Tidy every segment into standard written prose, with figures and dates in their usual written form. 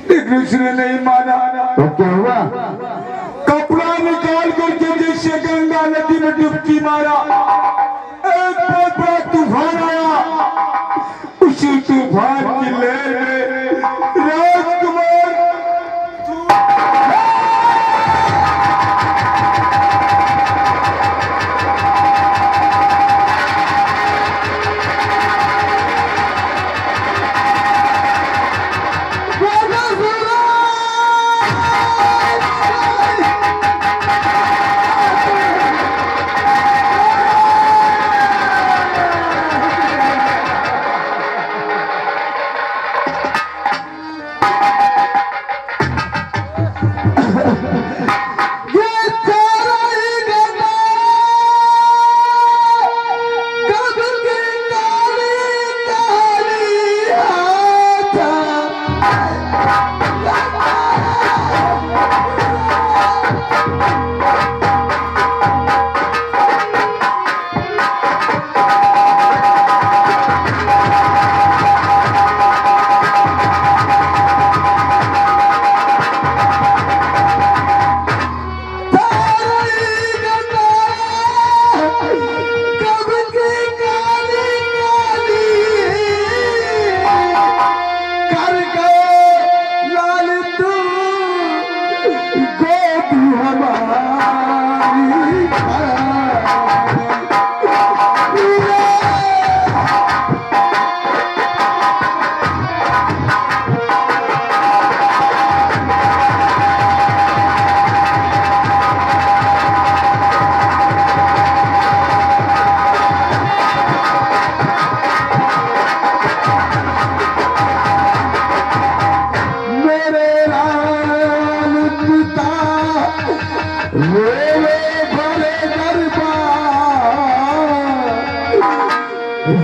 लेकिन उसने नहीं माना। तो क्या हुआ? कपड़ा निकाल करके जैसे गंगा नदी में डुबकी मारा, एक बहुत बड़ा तूफान आया। उसी तूफान की लहर में राजकुमार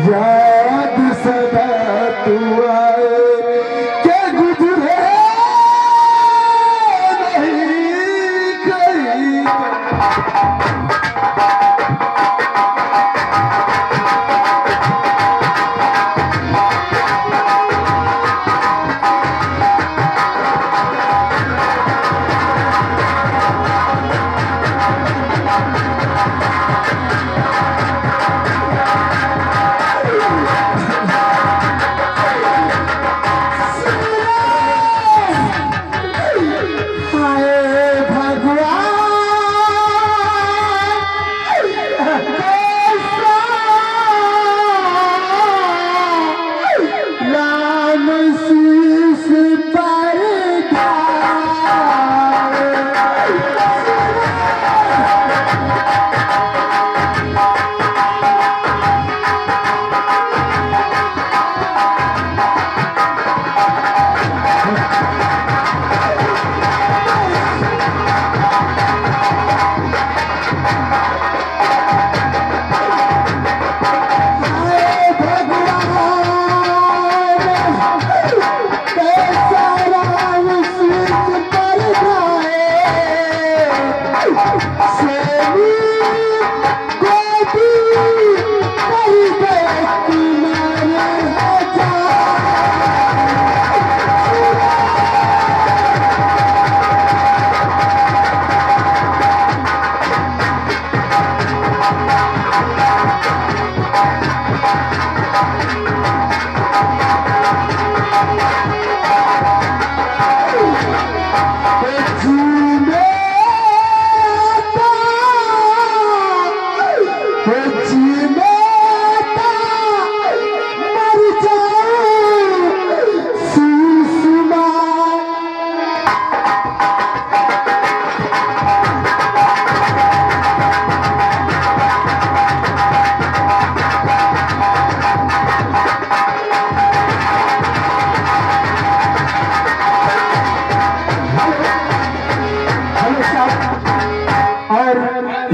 याद सदा तू आए के गुजरे नहीं कहीं।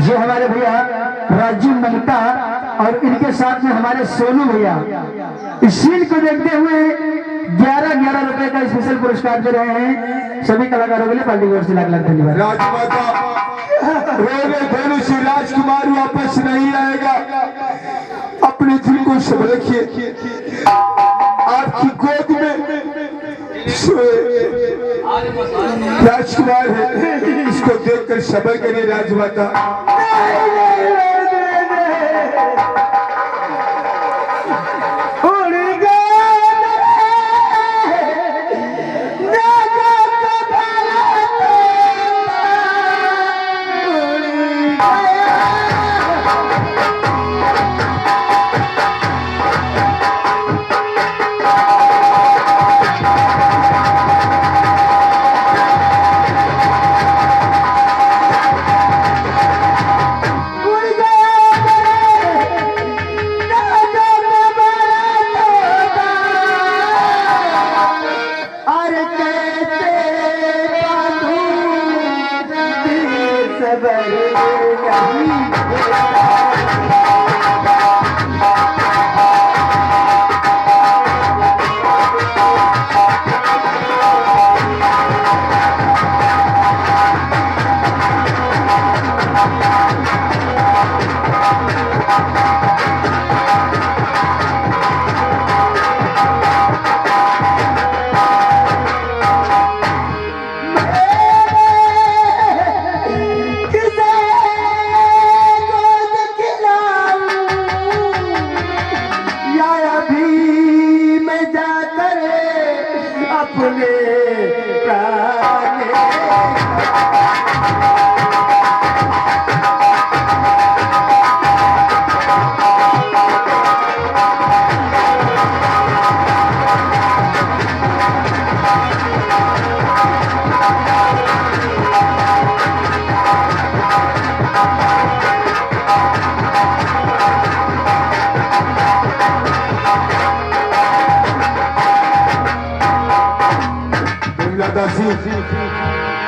ये हमारे भैया राजीव ममता और इनके साथ में हमारे सोनू भैया इस सीन को देखते हुए 11-11 रुपए का स्पेशल पुरस्कार दे रहे हैं सभी कलाकारों के लिए। पार्टी की ओर से लाख धन्यवाद। राजमाता रोने से राजकुमार वापस नहीं आएगा। अपने दिल को सब रखिए, आपकी गोद में राजकुमार है, इसको देखकर सबर करिए राजमाता।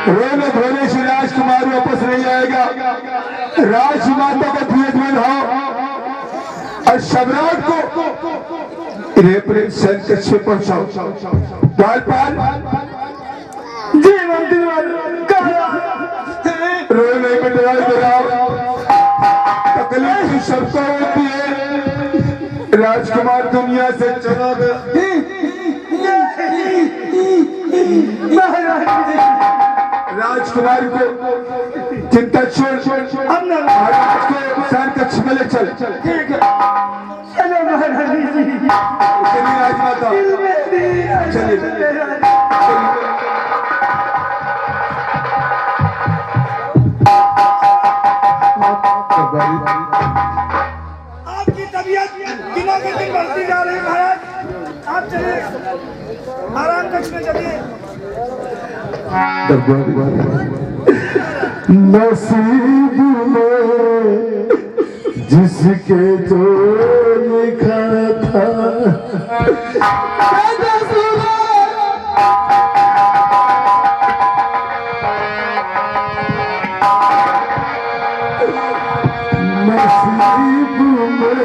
रोने धोने से राजकुमार वापस नहीं आएगा। राजमाता को भेद में लाओ और सम्राट को रेपरे संकट से पहुंचाओ। बालपाल जी मंत्री रोने में डराई डराओ, तकलीफ सबको होती है। राजकुमार दुनिया से चला गया। राजकुमार को चिंता छोड़, महाराज को सर कक्ष में ले चल। ठीक है, चलो महारानी जी। चलिए राजमाता, चलिए। आपकी तबीयत दिनों के दिन बढ़ती जा रही है महाराज। आप चलिए आराम कक्ष में चलिए। नसीब में जिसके जो लिखा था, नसीब में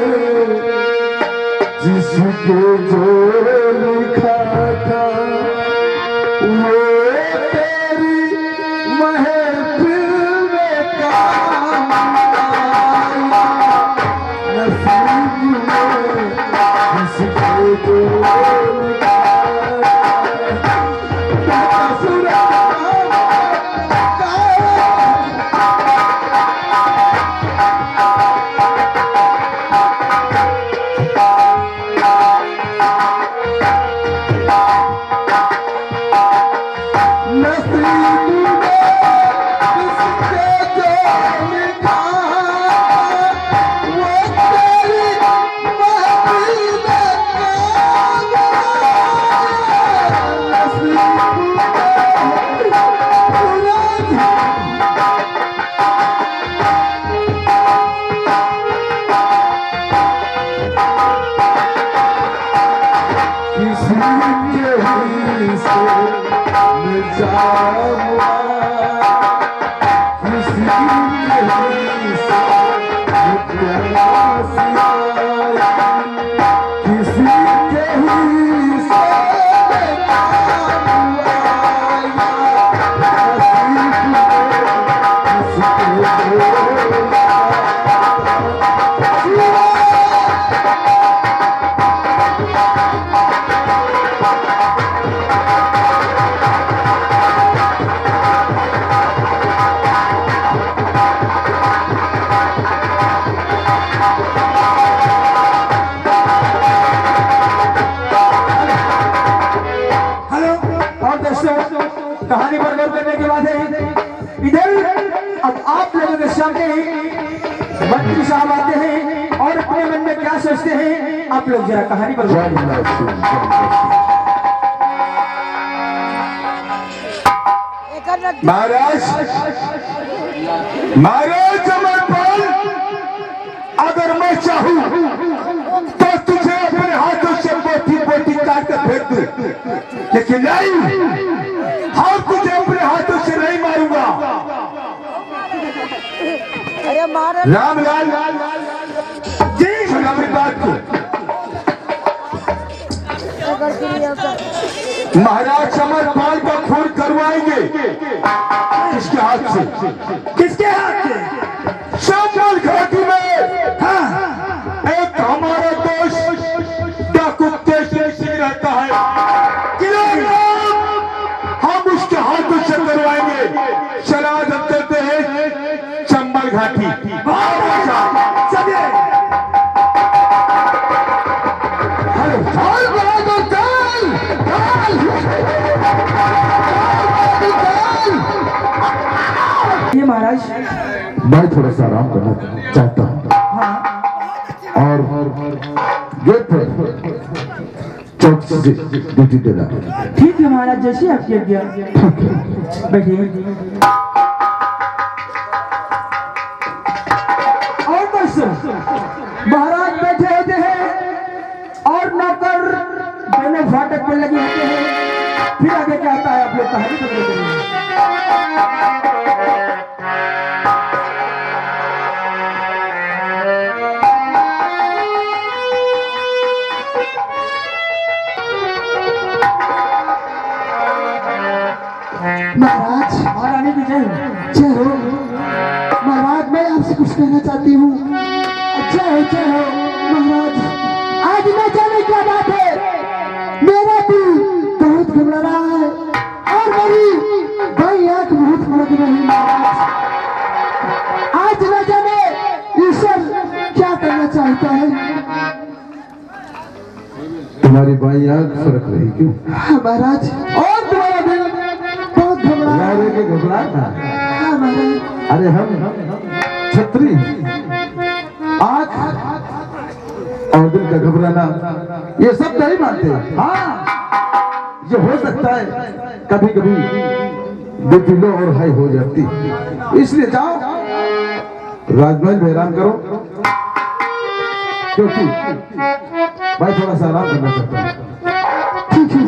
जिसके जो लिखा था वो कहानी पर गौर करने के बाद है इधर अब आप लोगों के सामने मंत्री साहब आते हैं और अपने मन में क्या सोचते हैं आप लोग जरा कहानी पर गौर करें। महाराज महाराज अमरपाल, अगर मैं चाहूं तो तुझे अपने हाथों से बोटी बोटी काट कर फेंक दूं, लेकिन नहीं, हम तुझे अपने हाथों से नहीं मारूंगा। अरे रामलाल जी, सुना मेरी बात को। महाराज अमरपाल का खून करवाएंगे। किसके हाथ से? किसके हाथ से? श्यामलाल घाटी में हाँ, एक हमारा दोस्त डाकू तेजस्वी सिंह रहता है, हम उसके हाथों से करवाएंगे। शराधत करते हैं चंबल घाटी। ये महाराज मैं थोड़ा सा आराम करना चाहता हूँ और गेट पर चौक से ड्यूटी देना। ठीक है महाराज, जैसे आपकी आज्ञा। बैठिए। और बस महाराज बैठे होते हैं और नौकर दोनों फाटक पर लगे होते हैं। फिर आगे क्या आता है आप लोग कहानी बदल करेंगे। महाराज महारानी की जय। जय हो। महाराज मैं आपसे कुछ कहना चाहती हूँ। जय हो महाराज। आज न जाने क्या बात है, मेरा दिल बहुत घबरा रहा है और मेरी भाई आंख बहुत फड़क रही है। महाराज आज न जाने ईश्वर क्या करना चाहता है। तुम्हारी बाई आंख फरक रही क्यों? हाँ महाराज, और तुम्हारा दिल बहुत घबरा रहा है। के घबरा था। हाँ महाराज। अरे हम छतरी आंख और दिल का घबराना ये सब नहीं मानते। हाँ, ये हो सकता है कभी कभी बीपी लो और हाई हो जाती, इसलिए जाओ राजमहल में आराम करो, क्योंकि भाई थोड़ा सा आराम करना चाहता हूँ। ठीक है।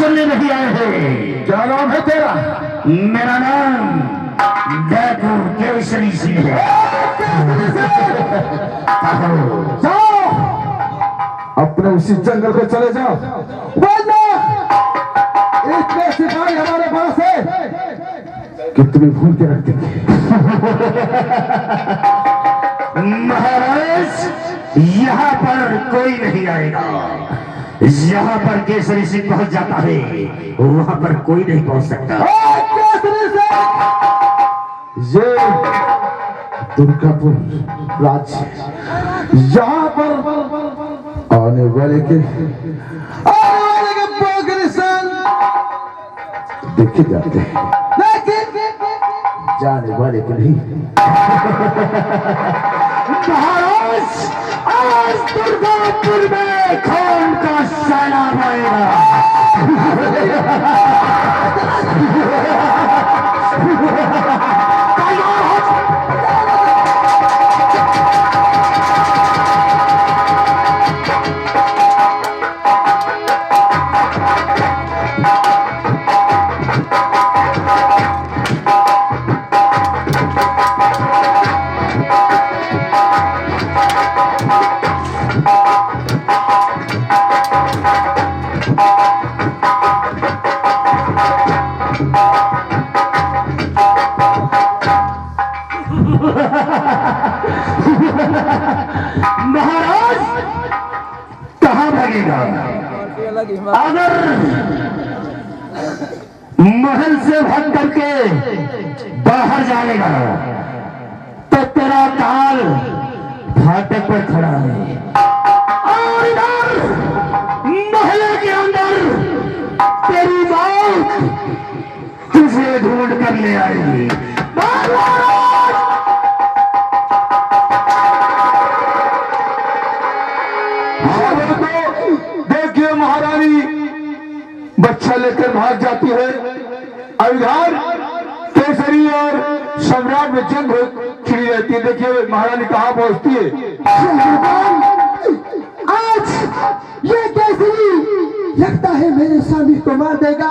सुनने नहीं आए हैं। क्या नाम है तेरा? मेरा नाम डाकू केसरी सिंह है। जाओ अपने उसी जंगल को चले जाओ, वरना इतने सिपाही हमारे पास है कि तुम्हें भूल के रख देंगे। महाराज, यहाँ पर कोई नहीं आएगा। यहाँ पर केसरी सिंह पहुंच जाता है, वहां पर कोई नहीं पहुंच सकता। केसरी सिंह, ये दुर्गापुर राज्य, यहाँ पर आने वाले के पाकिस्तान देखे जाते हैं, लेकिन जाने वाले के नहीं। महाराज, आज दुर्गापुर में खून का सैलाब आएगा। महाराज, कहां भागेगा? अगर महल से भाग करके बाहर जाएगा तो तेरा काल फाटक पर खड़ा है, और इधर महल के अंदर तेरी मौत तुझे ढूंढ कर ले आएगी। देखिए महारानी बच्चा लेकर भाग जाती है, इधर केसरी और सम्राट में जंग छिड़ी रहती है। देखिए महारानी कहाँ पहुंचती है। आज ये केसरी लगता है मेरे स्वामी को मार देगा।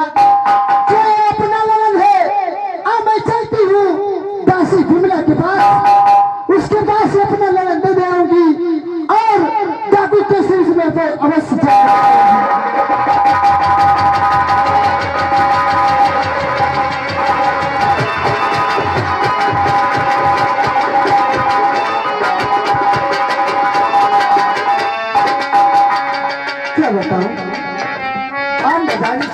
जो अपना ललन है, अब मैं चलती हूँ दासी गुमला के पास, उसके पास अपना ललन दे देंगी और डाकू केसरी से मैं अवश्य क्या बताऊं, आम बजाने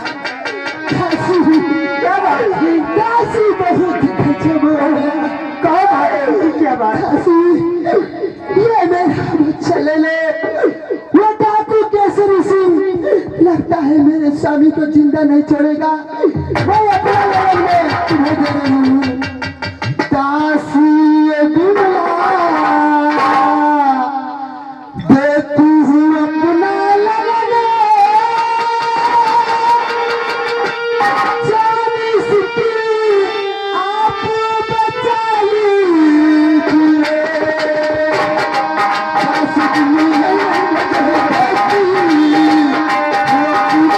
दासी बहुत गजब है। कौन है? क्या बात? ये मेरा बच्चा ले ले, वो डाकू केसरी सिंह लगता है मेरे स्वामी को जिंदा नहीं छोड़ेगा। मैं अपना लड़न में तुम्हें दे रही हूँ। दासी गुमला देखू हूँ अपना लड़न, जानी सिटी आप बचा लीजिए। दासी गुमला देखी, वो अपना लड़न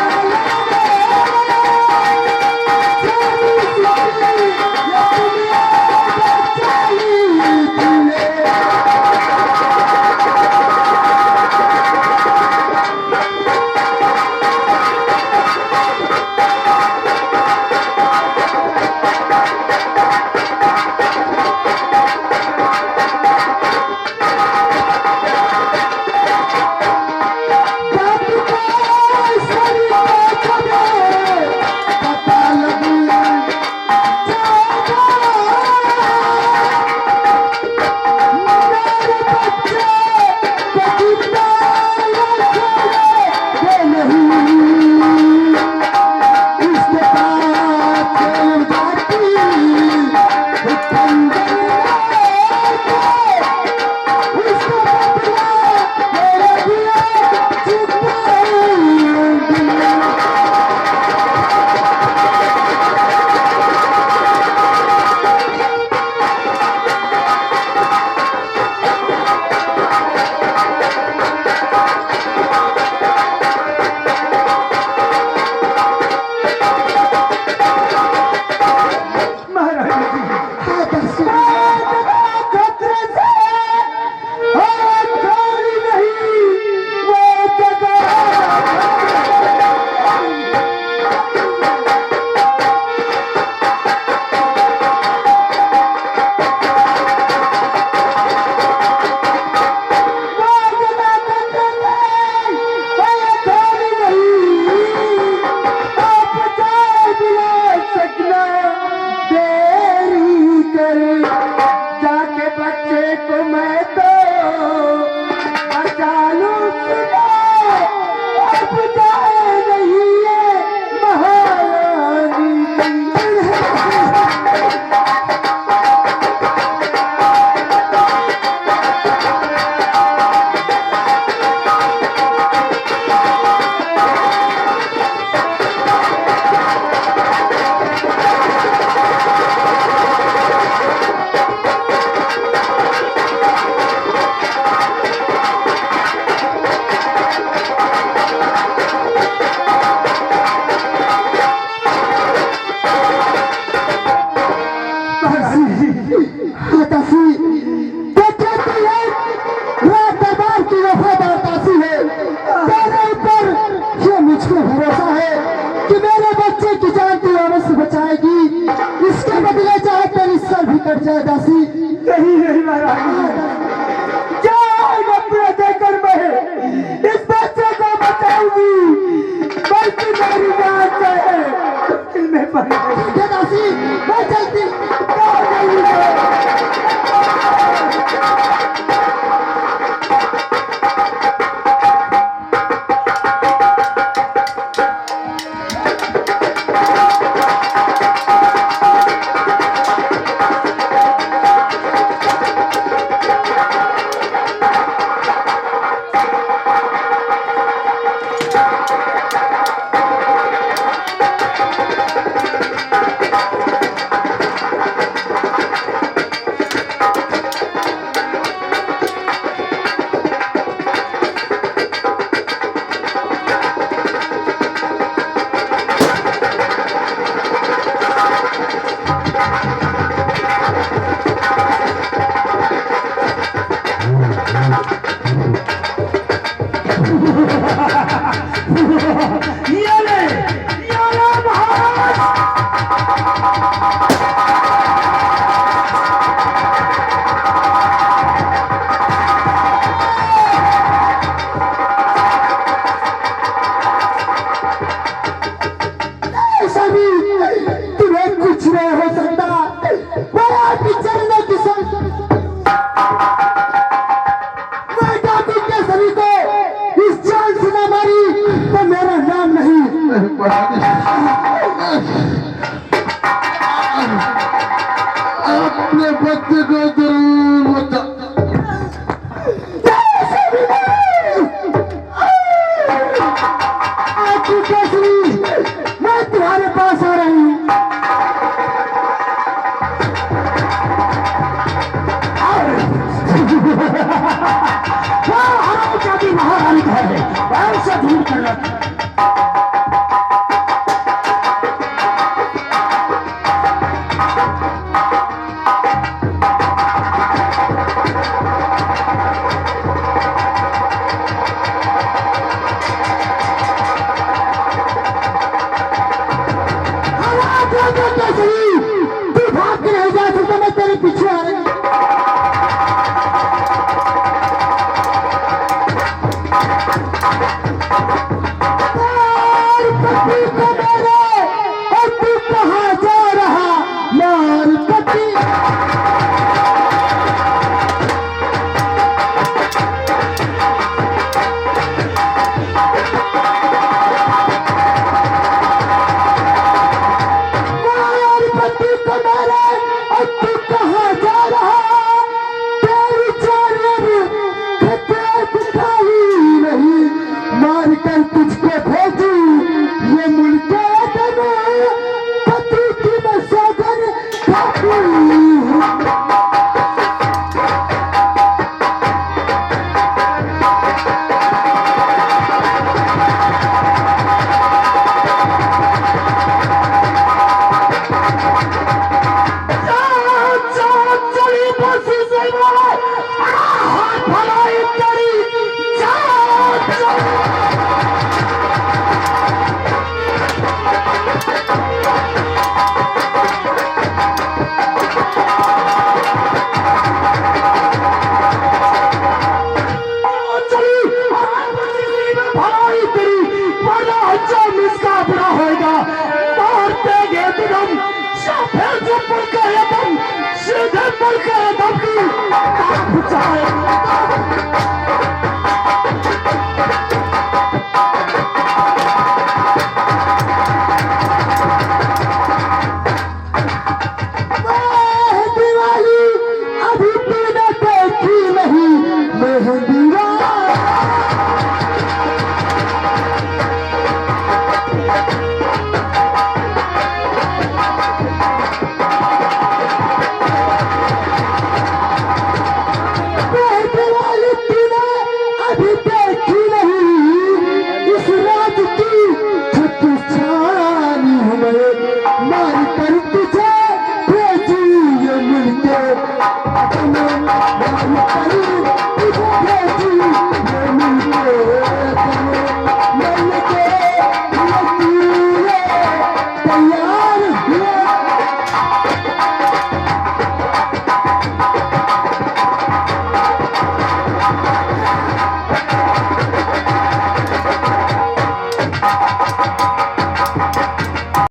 कट जाए दासी। नहीं नहीं महाराज, जान अपना देकर मैं इस बच्चे को बचाऊंगी, बल्कि मेरी जान चाहे दिल में पड़ जाएगी। दासी मैं चलती। तुम्हें कुछ नहीं हो सकता। मैं आपकी चलने की मैं डाकू के सभी को इस जान से न मारी तो मेरा नाम नहीं। अपने बच्चे को जरूर बचा। मैं तुम्हारे पास आ रही हूँ। महारानी है ऐसा दूर करना। तू भाग के नहीं जा सकता, मैं तेरे पीछे आ रही हूँ।